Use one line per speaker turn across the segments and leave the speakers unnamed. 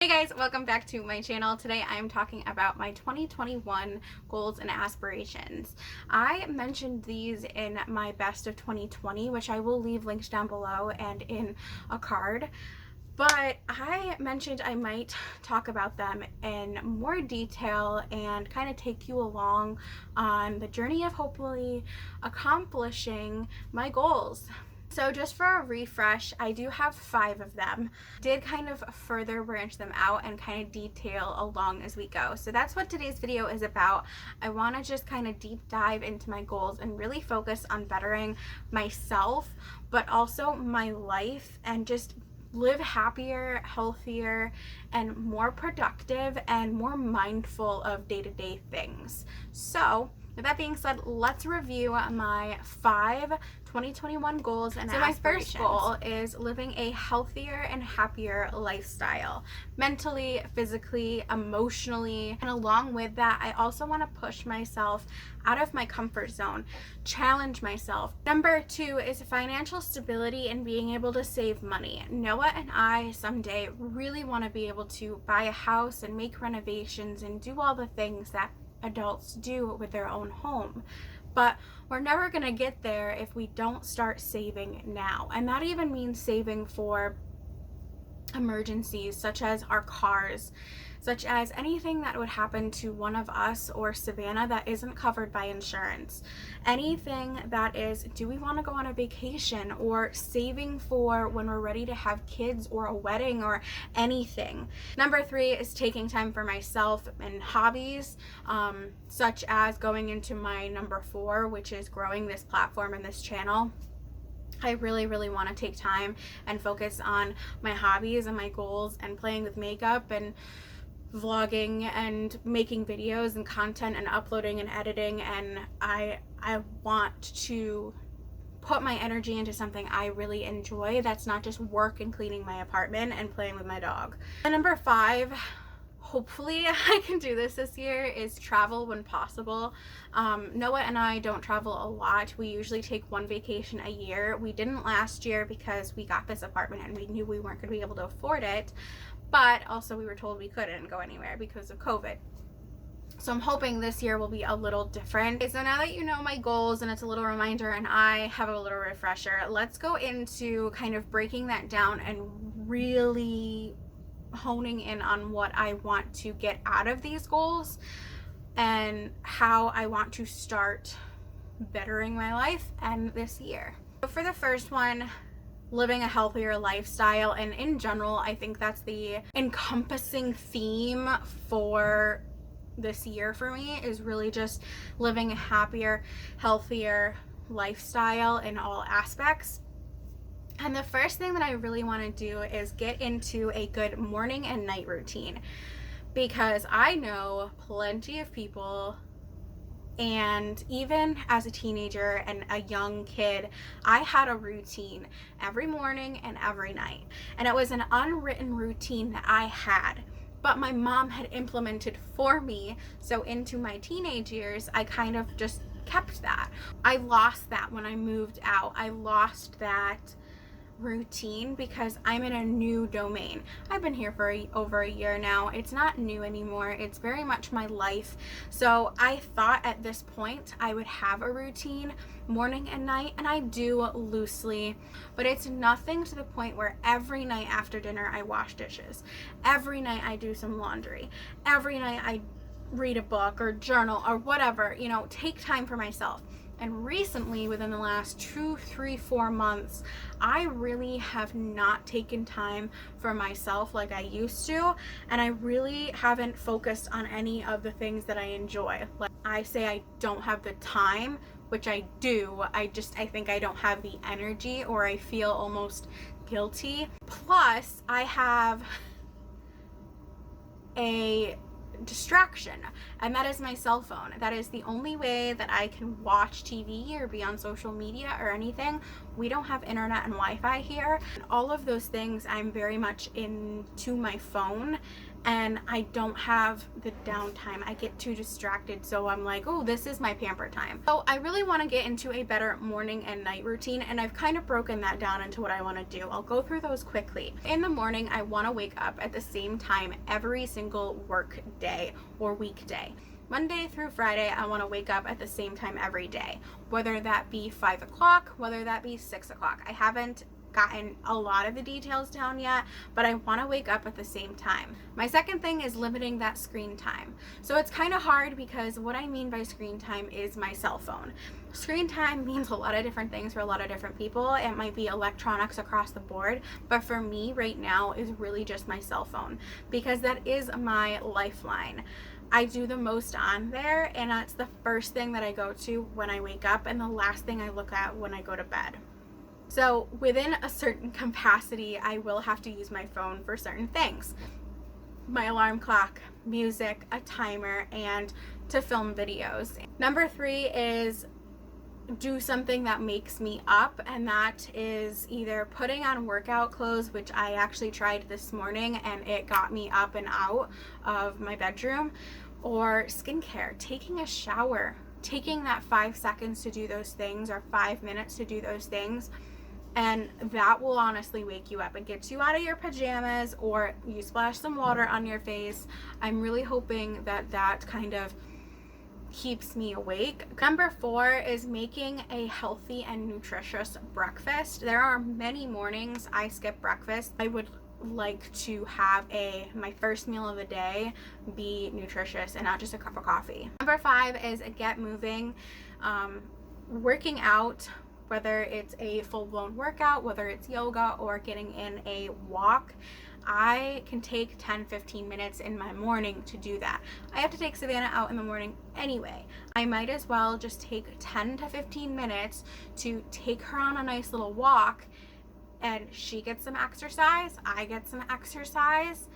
Hey guys, welcome back to my channel. Today I'm talking about my 2021 goals and aspirations. I mentioned these in my best of 2020, which I will leave links down below and in a card. But I mentioned I might talk about them in more detail and kind of take you along on the journey of hopefully accomplishing my goals. So just for a refresh, I do have 5 of them. Did kind of further branch them out and kind of detail along as we go. So that's what today's video is about. I want to just kind of deep dive into my goals and really focus on bettering myself, but also my life, and just live happier, healthier, and more productive and more mindful of day-to-day things. So with that being said, let's review my 5 2021 goals and aspirations. So my first goal is living a healthier and happier lifestyle, mentally, physically, emotionally, and along with that, I also want to push myself out of my comfort zone, challenge myself. Number 2 is financial stability and being able to save money. Noah and I someday really want to be able to buy a house and make renovations and do all the things that adults do with their own home. But we're never going to get there if we don't start saving now. And that even means saving for emergencies, such as our cars, such as anything that would happen to one of us or Savannah that isn't covered by insurance. Anything that is, do we want to go on a vacation, or saving for when we're ready to have kids or a wedding or anything. Number 3 is taking time for myself and hobbies, such as going into my number 4, which is growing this platform and this channel. I really want to take time and focus on my hobbies and my goals and playing with makeup and vlogging and making videos and content and uploading and editing, and I want to put my energy into something I really enjoy that's not just work and cleaning my apartment and playing with my dog. And number 5, hopefully I can do this year, is travel when possible. Noah and I don't travel a lot. We usually take 1 vacation a year. We didn't last year because we got this apartment and we knew we weren't going to be able to afford it, but also we were told we couldn't go anywhere because of COVID. So I'm hoping this year will be a little different. Okay, so now that you know my goals and it's a little reminder and I have a little refresher, let's go into kind of breaking that down and really honing in on what I want to get out of these goals and how I want to start bettering my life and this year. So for the first one, living a healthier lifestyle, and in general, I think that's the encompassing theme for this year for me, is really just living a happier, healthier lifestyle in all aspects. And the first thing that I really want to do is get into a good morning and night routine, because I know plenty of people, and even as a teenager and a young kid, I had a routine every morning and every night. And it was an unwritten routine that I had, but my mom had implemented for me. So into my teenage years, I kind of just kept that. I lost that when I moved out. I lost that routine because I'm in a new domain. I've been here for over a year now. It's not new anymore. It's very much my life. So I thought at this point I would have a routine morning and night, and I do loosely, but it's nothing to the point where every night after dinner I wash dishes. Every night I do some laundry. Every night I read a book or journal or whatever, take time for myself. And recently, within the last 2, 3, 4 months, I really have not taken time for myself like I used to, and I really haven't focused on any of the things that I enjoy. Like, I say I don't have the time, which I do. I think I don't have the energy, or I feel almost guilty. Plus, I have a distraction, and that is my cell phone. That is the only way that I can watch TV or be on social media or anything. We don't have internet and Wi-Fi here. And all of those things, I'm very much into my phone, and I don't have the downtime. I get too distracted, so I'm like, oh, this is my pamper time. So I really want to get into a better morning and night routine, and I've kind of broken that down into what I want to do. I'll go through those quickly. In the morning, I want to wake up at the same time every single work day or weekday. Monday through Friday, I want to wake up at the same time every day, whether that be 5 o'clock, whether that be 6 o'clock. I haven't gotten a lot of the details down yet, but I want to wake up at the same time. My second thing is limiting that screen time. So it's kind of hard because what I mean by screen time is my cell phone. Screen time means a lot of different things for a lot of different people. It might be electronics across the board, but for me right now is really just my cell phone, because that is my lifeline. I do the most on there, and that's the first thing that I go to when I wake up and the last thing I look at when I go to bed. So within a certain capacity, I will have to use my phone for certain things. My alarm clock, music, a timer, and to film videos. Number 3 is do something that makes me up, and that is either putting on workout clothes, which I actually tried this morning and it got me up and out of my bedroom, or skincare, taking a shower, taking that 5 seconds to do those things or 5 minutes to do those things. And that will honestly wake you up. It gets you out of your pajamas, or you splash some water on your face. I'm really hoping that that kind of keeps me awake. Number 4 is making a healthy and nutritious breakfast. There are many mornings I skip breakfast. I would like to have my first meal of the day be nutritious and not just a cup of coffee. Number 5 is get moving, working out. Whether it's a full-blown workout, whether it's yoga or getting in a walk, I can take 10-15 minutes in my morning to do that. I have to take Savannah out in the morning anyway. I might as well just take 10 to 15 minutes to take her on a nice little walk, and she gets some exercise, I get some exercise,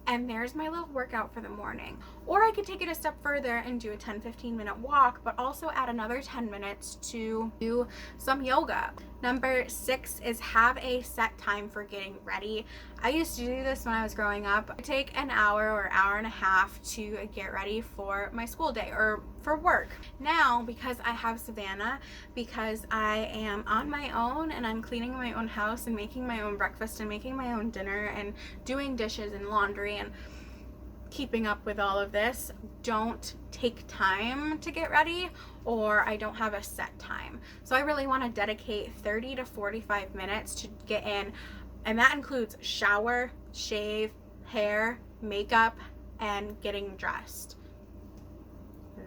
and there's my little workout for the morning. Or I could take it a step further and do a 10-15 minute walk, but also add another 10 minutes to do some yoga. Number 6 is have a set time for getting ready. I used to do this when I was growing up. I take an hour or hour and a half to get ready for my school day or for work. Now, because I have Savannah, because I am on my own and I'm cleaning my own house and making my own breakfast and making my own dinner and doing dishes and laundry and keeping up with all of this, don't take time to get ready, or I don't have a set time. So I really want to dedicate 30 to 45 minutes to get in, and that includes shower, shave, hair, makeup, and getting dressed.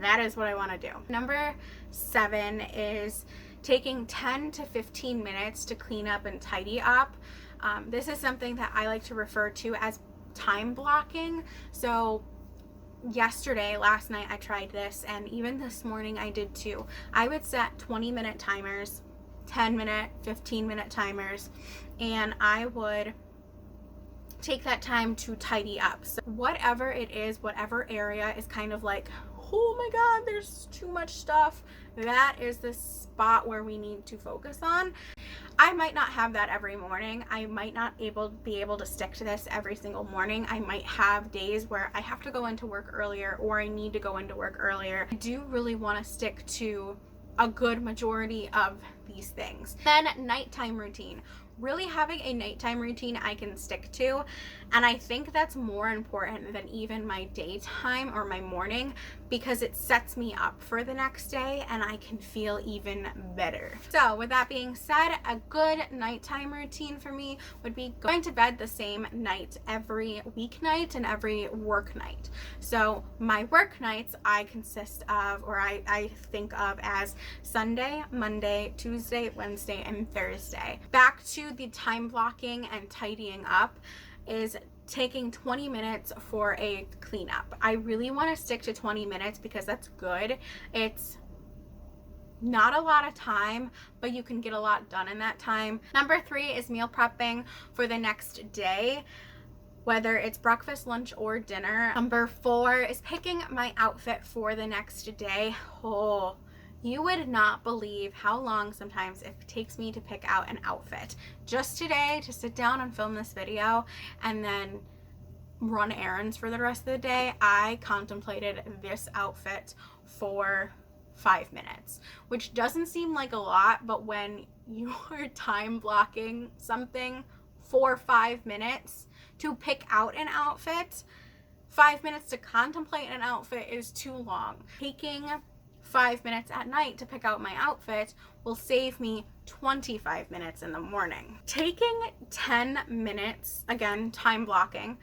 That is what I want to do. Number 7 is taking 10 to 15 minutes to clean up and tidy up. This is something that I like to refer to as time blocking. So last night I tried this, and even this morning I did too. I would set 20-minute timers, 10-minute, 15-minute timers, and I would take that time to tidy up. So whatever it is, whatever area is kind of like, oh my god, there's too much stuff, that is the spot where we need to focus on. I might not have that every morning. I might not be able to stick to this every single morning. I might have days where I have to go into work earlier, or I need to go into work earlier. I do really want to stick to a good majority of these things. Then nighttime routine. Really having a nighttime routine I can stick to, and I think that's more important than even my daytime or my morning, because it sets me up for the next day and I can feel even better. So with that being said, a good nighttime routine for me would be going to bed the same night every weeknight and every work night. So my work nights I think of as Sunday, Monday, Tuesday, Wednesday, and Thursday. Back to the time blocking and tidying up is taking 20 minutes for a cleanup. I really want to stick to 20 minutes because that's good. It's not a lot of time, but you can get a lot done in that time. Number 3 is meal prepping for the next day, whether it's breakfast, lunch, or dinner. Number 4 is picking my outfit for the next day. Oh, you would not believe how long sometimes it takes me to pick out an outfit. Just today, to sit down and film this video, and then run errands for the rest of the day, I contemplated this outfit for 5 minutes, which doesn't seem like a lot, but when you are time blocking something for 5 minutes to pick out an outfit, 5 minutes to contemplate an outfit is too long. Taking 5 minutes at night to pick out my outfit will save me 25 minutes in the morning. Taking 10 minutes, again, time blocking,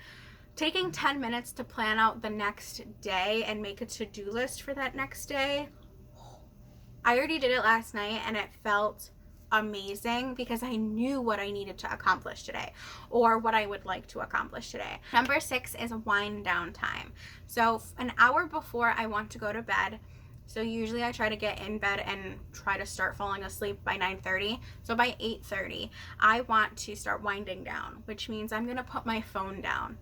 taking 10 minutes to plan out the next day and make a to-do list for that next day. I already did it last night and it felt amazing because I knew what I needed to accomplish today or what I would like to accomplish today. Number 6 is wind down time. So an hour before I want to go to bed, so usually I try to get in bed and try to start falling asleep by 9:30. So by 8:30, I want to start winding down, which means I'm going to put my phone down.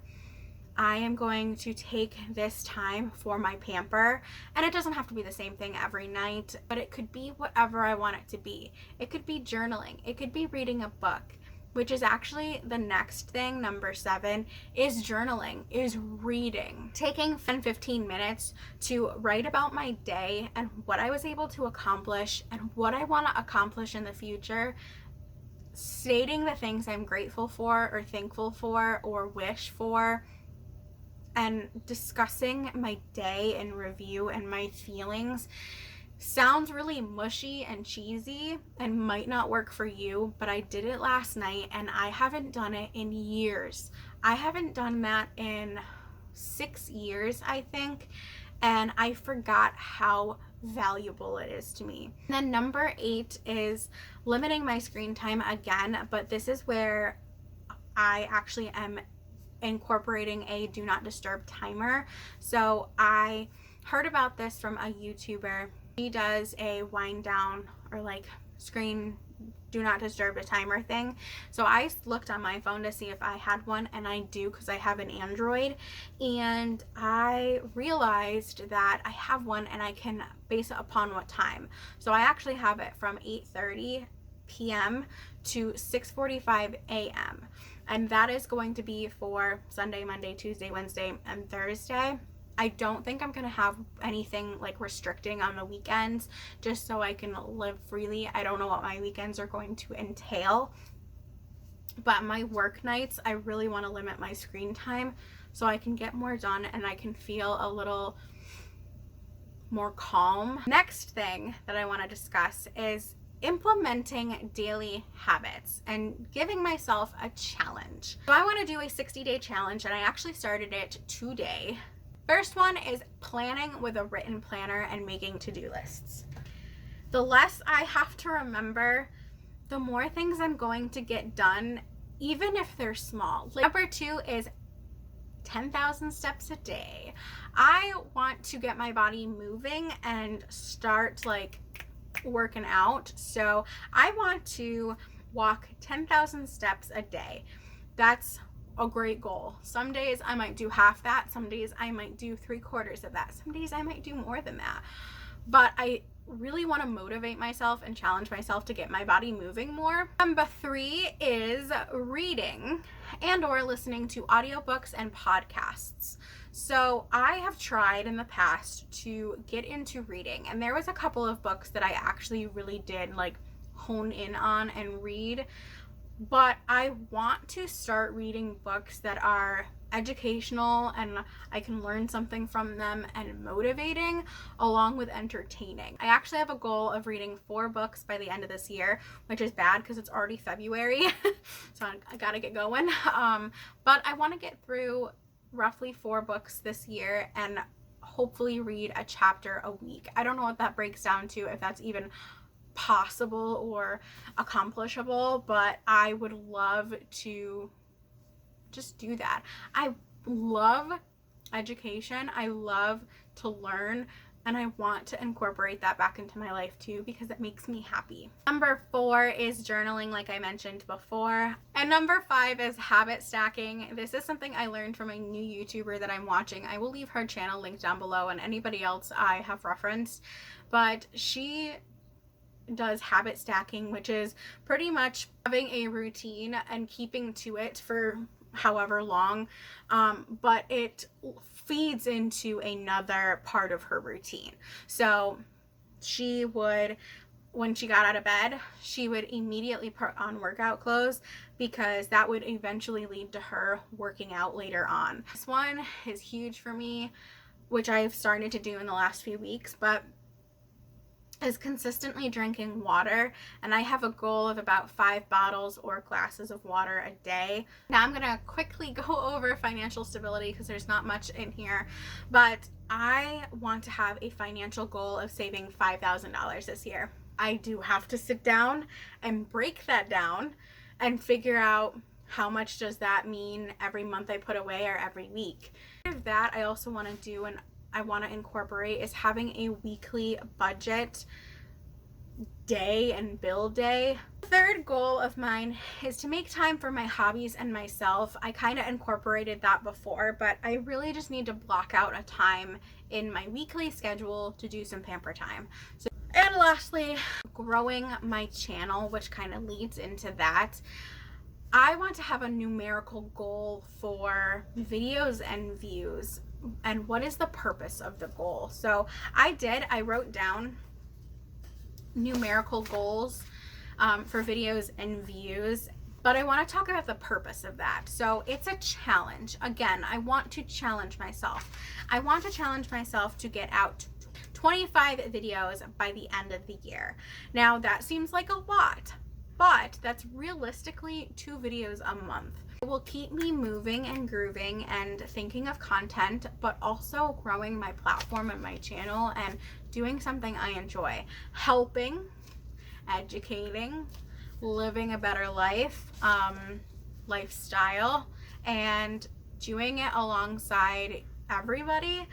I am going to take this time for my pamper, and it doesn't have to be the same thing every night, but it could be whatever I want it to be. It could be journaling. It could be reading a book, which is actually the next thing, number 7, is journaling, is reading. Taking 10-15 minutes to write about my day and what I was able to accomplish and what I want to accomplish in the future, stating the things I'm grateful for or thankful for or wish for, and discussing my day in review and my feelings sounds really mushy and cheesy and might not work for you, but I did it last night and I haven't done it in years. I haven't done that in 6 years, I think, and I forgot how valuable it is to me. And then number 8 is limiting my screen time again, but this is where I actually am incorporating a do not disturb timer. So I heard about this from a YouTuber. He does a wind down or like screen do not disturb a timer thing. So I looked on my phone to see if I had one, and I do because I have an Android, and I realized that I have one and I can base it upon what time. So I actually have it from 8:30 p.m. to 6:45 a.m. and that is going to be for Sunday, Monday, Tuesday, Wednesday, and Thursday. I don't think I'm going to have anything like restricting on the weekends just so I can live freely. I don't know what my weekends are going to entail, but my work nights, I really want to limit my screen time so I can get more done and I can feel a little more calm. Next thing that I want to discuss is implementing daily habits and giving myself a challenge. So I want to do a 60-day challenge, and I actually started it today. First one is planning with a written planner and making to-do lists. The less I have to remember, the more things I'm going to get done, even if they're small. Number 2 is 10,000 steps a day. I want to get my body moving and start like working out. So I want to walk 10,000 steps a day. That's a great goal. Some days I might do half that. Some days I might do 3/4 of that. Some days I might do more than that. But I really want to motivate myself and challenge myself to get my body moving more. Number 3 is reading and or listening to audiobooks and podcasts. So I have tried in the past to get into reading, and there was a couple of books that I actually really did like hone in on and read, but I want to start reading books that are educational and I can learn something from them and motivating along with entertaining. I actually have a goal of reading 4 books by the end of this year, which is bad because it's already February. So I gotta get going. But I want to get through roughly 4 books this year and hopefully read a chapter a week. I don't know what that breaks down to, if that's even possible or accomplishable, but I would love to just do that. I love education. I love to learn, and I want to incorporate that back into my life too because it makes me happy. Number 4 is journaling, like I mentioned before. And number 5 is habit stacking. This is something I learned from a new YouTuber that I'm watching. I will leave her channel linked down below and anybody else I have referenced. But she does habit stacking, which is pretty much having a routine and keeping to it for however long, but it feeds into another part of her routine. So she would, when she got out of bed, she would immediately put on workout clothes because that would eventually lead to her working out later on. This one is huge for me, which I've started to do in the last few weeks, but is consistently drinking water, and I have a goal of about 5 bottles or glasses of water a day. Now I'm gonna quickly go over financial stability because there's not much in here, but I want to have a financial goal of saving $5,000 this year. I do have to sit down and break that down and figure out how much does that mean every month I put away or every week. Part of that I also want to do, and I want to incorporate, is having a weekly budget day and bill day. The third goal of mine is to make time for my hobbies and myself. I kind of incorporated that before, but I really just need to block out a time in my weekly schedule to do some pamper time. So, and lastly, growing my channel, which kind of leads into that. I want to have a numerical goal for videos and views. And what is the purpose of the goal? So I wrote down numerical goals for videos and views, but I want to talk about the purpose of that. So it's a challenge. Again, I want to challenge myself. I want to challenge myself to get out 25 videos by the end of the year. Now that seems like a lot, but that's realistically 2 videos a month. It will keep me moving and grooving and thinking of content, but also growing my platform and my channel and doing something I enjoy. Helping, educating, living a better life, lifestyle, and doing it alongside everybody,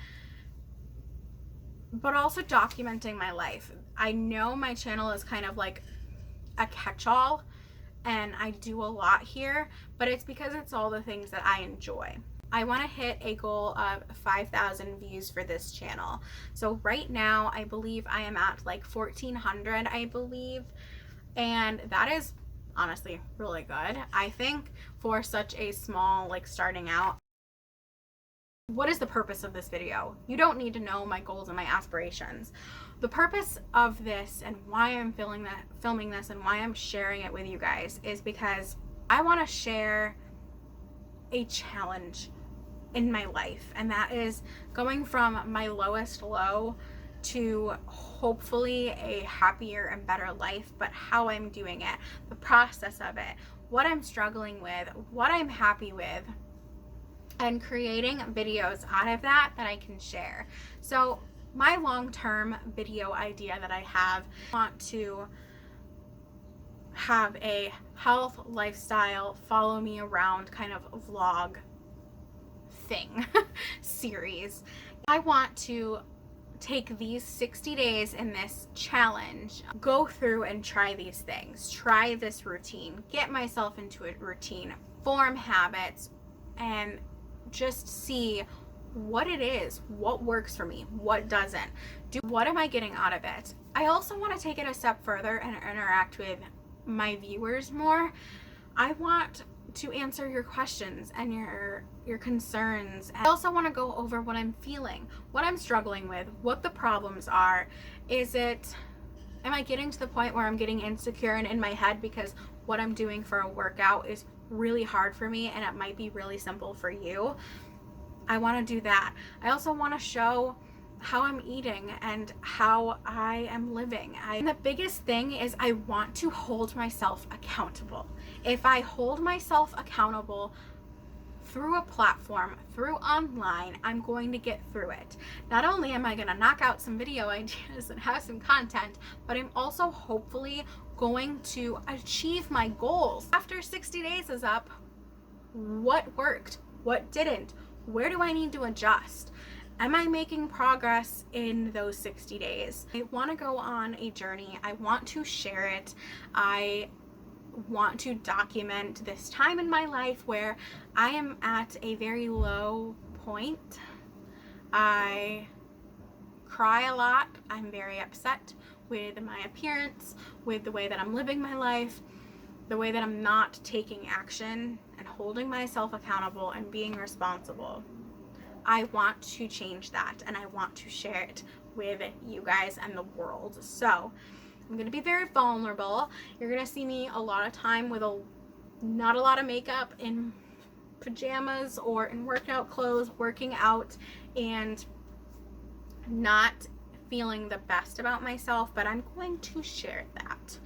but also documenting my life. I know my channel is kind of like a catch-all, and I do a lot here, but it's because it's all the things that I enjoy. I want to hit a goal of 5,000 views for this channel. So right now I believe I am at like 1,400, I believe, and that is honestly really good, I think, for such a small, like, starting out. What is the purpose of this video? You don't need to know my goals and my aspirations. The purpose of this and why I'm filming this and why I'm sharing it with you guys is because I want to share a challenge in my life, and that is going from my lowest low to hopefully a happier and better life, but how I'm doing it, the process of it, what I'm struggling with, what I'm happy with, and creating videos out of that I can share. So my long-term video idea that I have, I want to have a health, lifestyle, follow me around kind of vlog thing series. I want to take these 60 days in this challenge, go through and try these things, try this routine, get myself into a routine, form habits, and just see what it is, what works for me, what doesn't. What am I getting out of it? I also want to take it a step further and interact with my viewers more. I want to answer your questions and your concerns. I also want to go over what I'm feeling, what I'm struggling with, what the problems are. Am I getting to the point where I'm getting insecure and in my head because what I'm doing for a workout is really hard for me and it might be really simple for you? I want to do that. I also want to show how I'm eating and how I am living. And the biggest thing is I want to hold myself accountable. If I hold myself accountable through a platform, through online, I'm going to get through it. Not only am I going to knock out some video ideas and have some content, but I'm also hopefully going to achieve my goals. After 60 days is up, what worked? What didn't? Where do I need to adjust? Am I making progress in those 60 days? I want to go on a journey. I want to share it. I want to document this time in my life where I am at a very low point. I cry a lot. I'm very upset with my appearance, with the way that I'm living my life. the way that I'm not taking action and holding myself accountable and being responsible. I want to change that, and I want to share it with you guys and the world. So I'm going to be very vulnerable. You're going to see me a lot of time with not a lot of makeup, in pajamas or in workout clothes, working out, and not feeling the best about myself, but I'm going to share that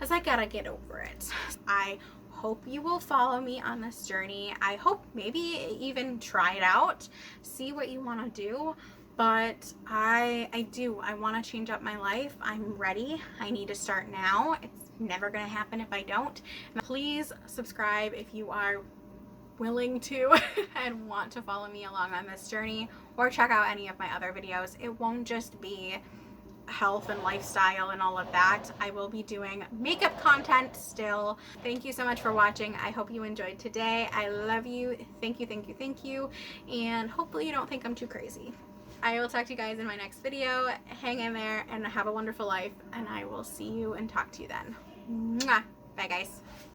as I gotta get over it. I hope you will follow me on this journey. I hope maybe even try it out, see what you want to do. But I want to change up my life. I'm ready. I need to start now. It's never going to happen if I don't. Please subscribe if you are willing to and want to follow me along on this journey, or check out any of my other videos. It won't just be health and lifestyle and all of that. I will be doing makeup content still. Thank you so much for watching. I hope you enjoyed today. I love you. Thank you, thank you, thank you. And hopefully you don't think I'm too crazy. I will talk to you guys in my next video. Hang in there and have a wonderful life, and I will see you and talk to you then. Mwah. Bye guys.